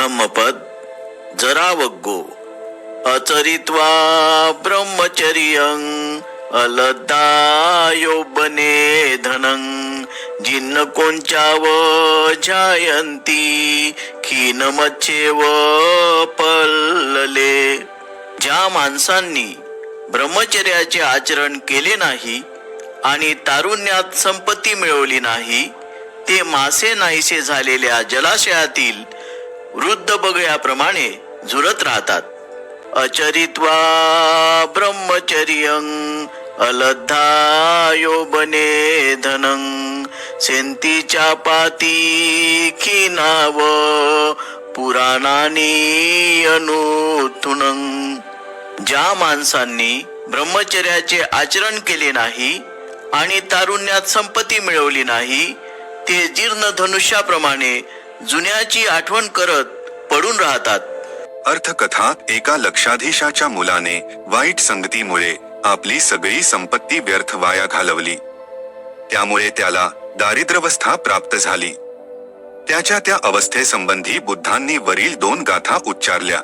धम्मपद जरा वग्गो अचरित्वा ब्रह्मचर्यं अलद्दायोबने धनं जिन्न कोंचाव जायंती खीनमच्छेव पल्लले. ज्या माणसांनी ब्रह्मचर्याचे आचरण केले नाही आणि तारुण्यात संपत्ती मिळवली नाही ते मासे नाहीसे झालेल्या जलाशयातील वृद्ध बगळ्याप्रमाणे झुरत राहतात. अचरित्वा ब्रह्मचर्यं अलद्धायोबने धनं सेंतीच्या पाती खिनाव पुराणानी अनुथुनं. ज्या माणसांनी ब्रह्मचर्याचे आचरण केले नाही आणि तारुण्यात संपत्ती मिळवली नाही ते जीर्ण धनुष्याप्रमाणे जुन्याची आठवण करत पडून राहतात. अर्थकथा. एका लक्षाधीशाच्या मुलाने वाईट संगतीमुळे आपली सगळी संपत्ती व्यर्थ वाया घालवली. त्यामुळे त्याला दारिद्र्यावस्था प्राप्त झाली. त्याच्या त्या अवस्थेसंबंधी बुद्धांनी वरील 2 गाथा उच्चारल्या.